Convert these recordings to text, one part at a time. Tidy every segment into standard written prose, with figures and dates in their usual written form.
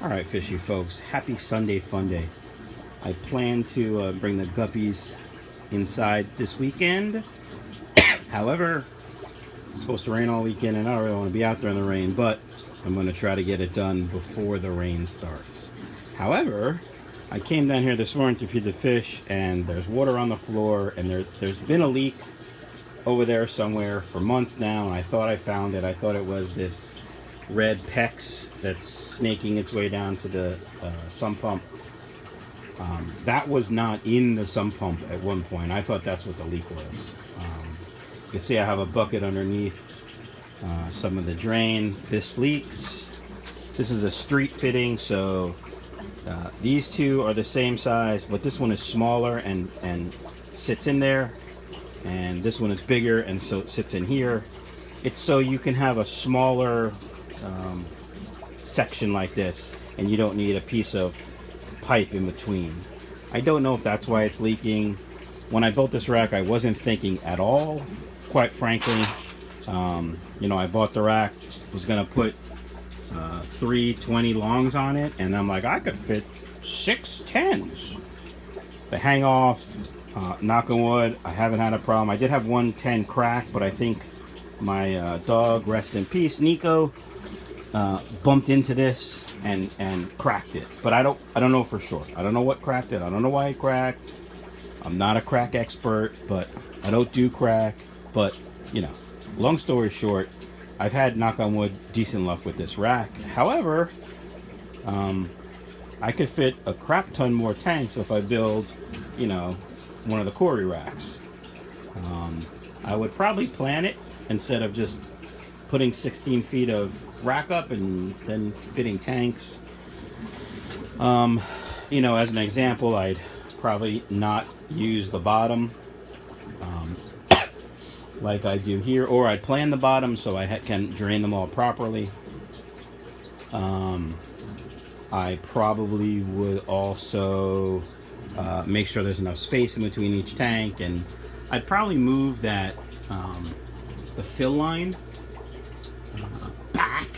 Alright, fishy folks, happy Sunday Funday. I plan to bring the guppies inside this weekend. However, it's supposed to rain all weekend and I don't really want to be out there in the rain, but I'm going to try to get it done before the rain starts. However, I came down here this morning to feed the fish and there's water on the floor and there's been a leak over there somewhere for months now, and I thought I found it. I thought it was this red PEX that's snaking its way down to the sump pump. That was not in the sump pump at one point. I thought that's what the leak was. You can see I have a bucket underneath some of the drain. This leaks. This is a street fitting, so these two are the same size, but this one is smaller and sits in there, and this one is bigger and so it sits in here. It's so you can have a smaller section like this and you don't need a piece of pipe in between. I don't know if that's why it's leaking. When I built this rack, I wasn't thinking at all, quite frankly. You know, I bought the rack, was gonna put 3 20 longs on it, and I'm like, I could fit 6 10s. The hang off, knock on wood, I haven't had a problem. I did have one 10 crack, but I think my dog, rest in peace, Nico, bumped into this and cracked it. But I don't know for sure. I don't know what cracked it. I don't know why it cracked. I'm not a crack expert, but I don't do crack. But you know, long story short, I've had, knock on wood, decent luck with this rack. However, I could fit a crap ton more tanks if I build, you know, one of the quarry racks. I would probably plan it instead of just putting 16 feet of rack up and then fitting tanks. You know, as an example, I'd probably not use the bottom like I do here, or I'd plan the bottom so I can drain them all properly. I probably would also make sure there's enough space in between each tank, and I'd probably move that the fill line back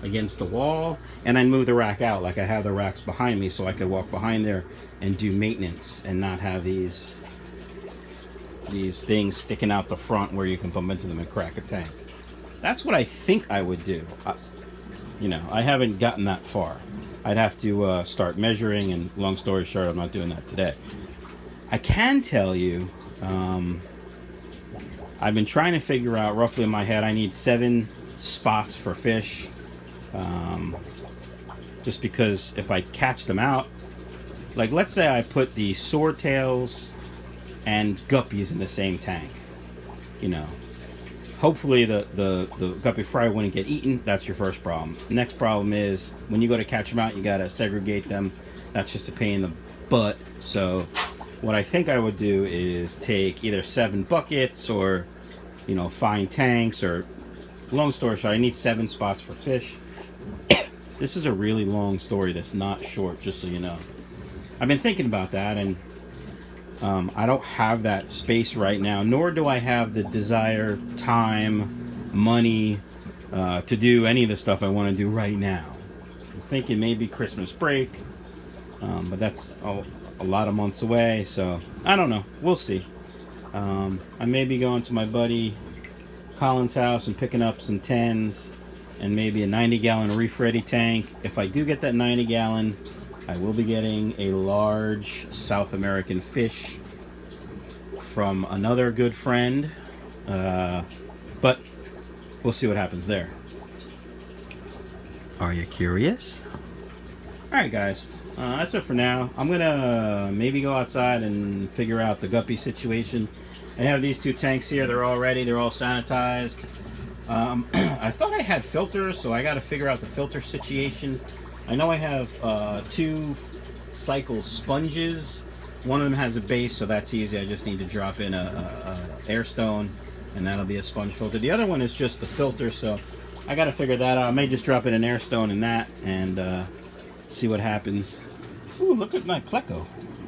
against the wall, and I'd move the rack out like I have the racks behind me so I could walk behind there and do maintenance and not have these things sticking out the front where you can bump into them and crack a tank. That's what I think I would do. You know, I haven't gotten that far. I'd have to start measuring, and long story short, I'm not doing that today. I can tell you, I've been trying to figure out roughly in my head, I need 7 spots for fish. Just because if I catch them out, like let's say I put the swordtails and guppies in the same tank, you know, hopefully the guppy fry wouldn't get eaten. That's your first problem. Next problem is when you go to catch them out, you got to segregate them. That's just a pain in the butt. So what I think I would do is take either 7 buckets or, you know, find tanks, or long story short, I need 7 spots for fish. This is a really long story that's not short, just so you know. I've been thinking about that, and I don't have that space right now, nor do I have the desire, time, money to do any of the stuff I want to do right now. I'm thinking maybe Christmas break, but that's a lot of months away, so I don't know. We'll see. I may be going to my buddy Colin's house and picking up some 10s and maybe a 90-gallon reef ready tank. If I do get that 90-gallon, I will be getting a large South American fish from another good friend, but we'll see what happens there. Are you curious? Alright guys, that's it for now. I'm gonna maybe go outside and figure out the guppy situation. I have these 2 tanks here. They're all ready. They're all sanitized. I thought I had filters, so I got to figure out the filter situation. I know I have 2 cycle sponges. One of them has a base, so that's easy. I just need to drop in a air stone, and that'll be a sponge filter. The other one is just the filter, so I got to figure that out. I may just drop in an air stone in that and see what happens. Ooh, look at my pleco.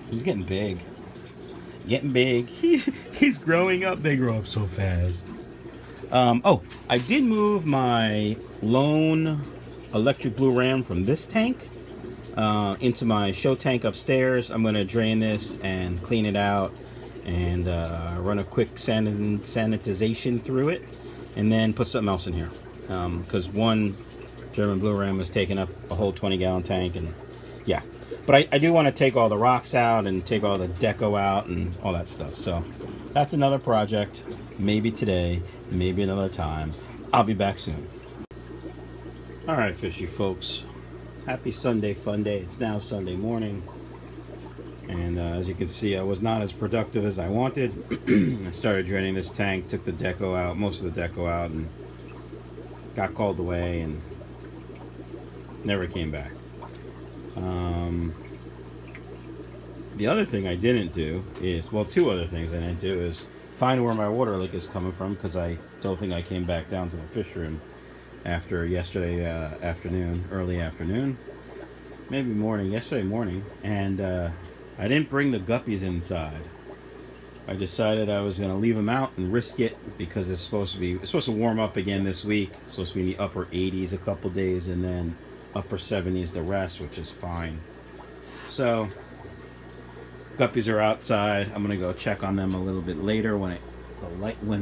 He's getting big. Getting big. He's growing up. They grow up so fast. Oh, I did move my lone electric blue ram from this tank into my show tank upstairs. I'm going to drain this and clean it out and run a quick sanitization through it, and then put something else in here, because one German blue ram is taking up a whole 20-gallon tank. And yeah, but I do want to take all the rocks out and take all the deco out and all that stuff. So that's another project, maybe today, maybe another time. I'll be back soon. All right, fishy folks, happy Sunday fun day. It's now Sunday morning, and as you can see, I was not as productive as I wanted. I started draining this tank, took the deco out, most of the deco out, and got called away and never came back. The other thing I didn't do is, well, two other things I didn't do is find where my water leak is coming from, because I don't think I came back down to the fish room after yesterday afternoon, early afternoon, maybe morning, yesterday morning, and I didn't bring the guppies inside. I decided I was going to leave them out and risk it, because it's supposed to warm up again this week. It's supposed to be in the upper 80s a couple days, and then upper 70s the rest, which is fine. So guppies are outside. I'm going to go check on them a little bit later when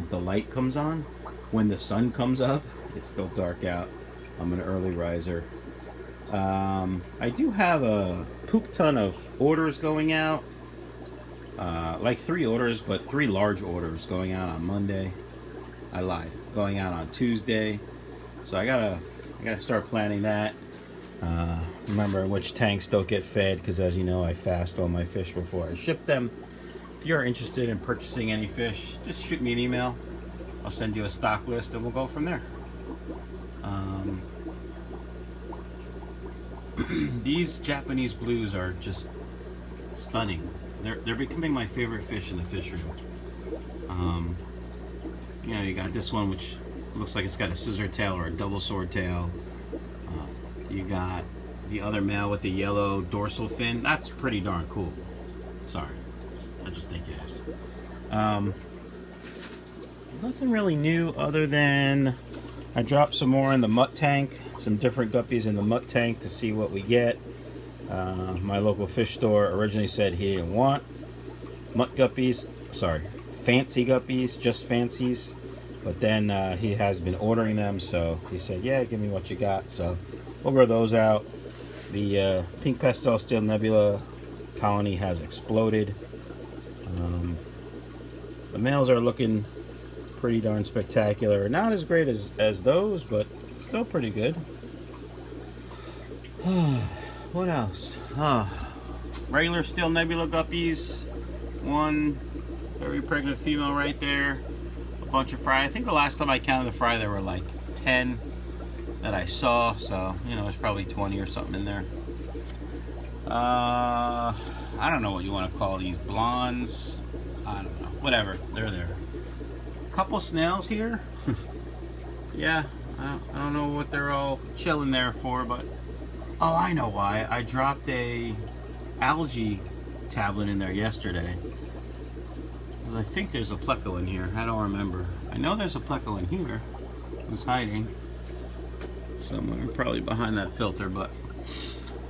the light comes on, when the sun comes up. It's still dark out. I'm an early riser. I do have a poop ton of orders going out, like 3 orders, but 3 large orders going out on Monday. I lied, going out on Tuesday. So I gotta start planning that. Remember which tanks don't get fed, because as you know, I fast all my fish before I ship them. If you're interested in purchasing any fish, just shoot me an email. I'll send you a stock list and we'll go from there. These Japanese blues are just stunning. They're becoming my favorite fish in the fish room. You know, you got this one which looks like it's got a scissor tail or a double sword tail. You got the other male with the yellow dorsal fin. That's pretty darn cool. Sorry, I just think it is. Nothing really new other than I dropped some more in the mutt tank, some different guppies in the mutt tank to see what we get. My local fish store originally said he didn't want mutt guppies, sorry, fancy guppies, just fancies. But then he has been ordering them, so he said, yeah, give me what you got. So we'll grow those out. The pink pastel steel nebula colony has exploded. The males are looking pretty darn spectacular. Not as great as those, but still pretty good. What else? Regular steel nebula guppies. One very pregnant female right there. A bunch of fry. I think the last time I counted the fry, there were like 10 that I saw. So, you know, there's probably 20 or something in there. I don't know what you want to call these. Blondes. I don't know. Whatever. They're there. Couple snails here. Yeah, I don't know what they're all chilling there for, but oh, I know why. I dropped a algae tablet in there yesterday. I think there's a pleco in here. I don't remember. I know there's a pleco in here. Who's hiding somewhere, probably behind that filter. But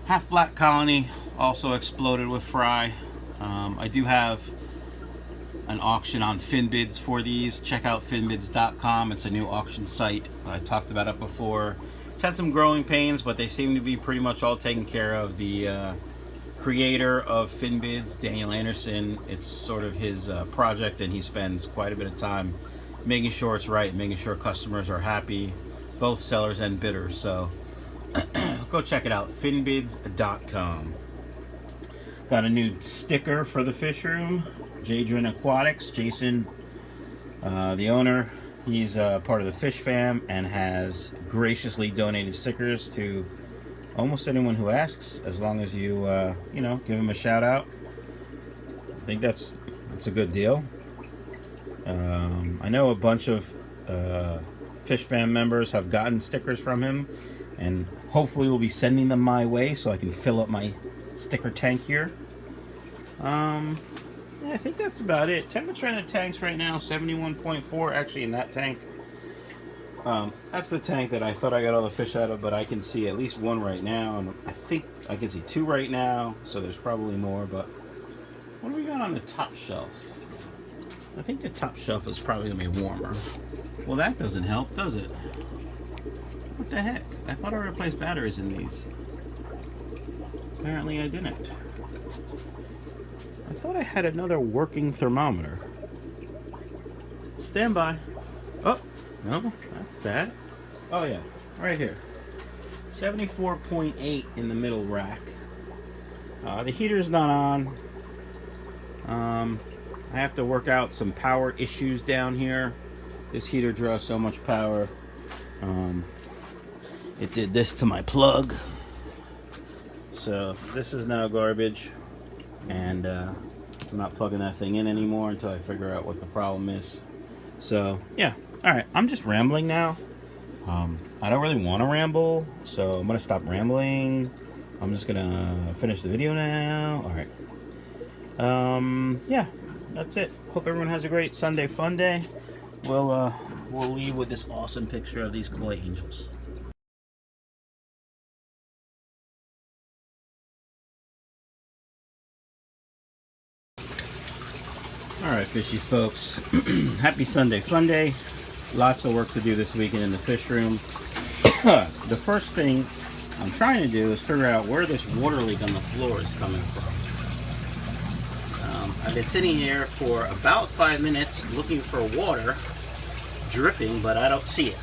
half black colony also exploded with fry. I do have an auction on FinBids for these. Check out finbids.com. It's a new auction site. I talked about it before. It's had some growing pains, but they seem to be pretty much all taken care of. The creator of FinBids, Daniel Anderson, it's sort of his project, and he spends quite a bit of time making sure it's right, making sure customers are happy, both sellers and bidders. So go check it out, finbids.com. Got a new sticker for the fish room. Jadron Aquatics, Jason, the owner, he's part of the Fish Fam and has graciously donated stickers to almost anyone who asks, as long as you, you know, give him a shout out. I think that's a good deal. I know a bunch of Fish Fam members have gotten stickers from him, and hopefully we'll be sending them my way so I can fill up my sticker tank here. Yeah, I think that's about it. Temperature in the tanks right now, 71.4. Actually, in that tank, That's the tank that I thought I got all the fish out of, but I can see at least one right now, and I think I can see two right now, so there's probably more. But what do we got on the top shelf? I think the top shelf is probably gonna be warmer. Well, that doesn't help, does it? What the heck? I thought I replaced batteries in these. Apparently I didn't. I thought I had another working thermometer. Stand by. Oh, no, that's that. Oh yeah, right here. 74.8 in the middle rack. The heater's not on. I have to work out some power issues down here. This heater draws so much power. It did this to my plug. So this is now garbage. And I'm not plugging that thing in anymore until I figure out what the problem is. So yeah, all right, I'm just rambling now. I don't really want to ramble, so I'm gonna stop rambling. I'm just gonna finish the video now. All right. Yeah, that's it. Hope everyone has a great Sunday fun day. We'll leave with this awesome picture of these koi angels. Alright, fishy folks, happy Sunday fun day. Lots of work to do this weekend in the fish room. The first thing I'm trying to do is figure out where this water leak on the floor is coming from. I've been sitting here for about 5 minutes looking for water dripping, but I don't see it.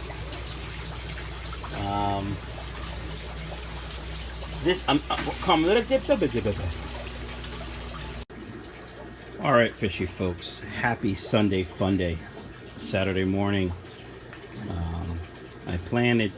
All right, fishy folks, happy Sunday fun day. Saturday morning. I planted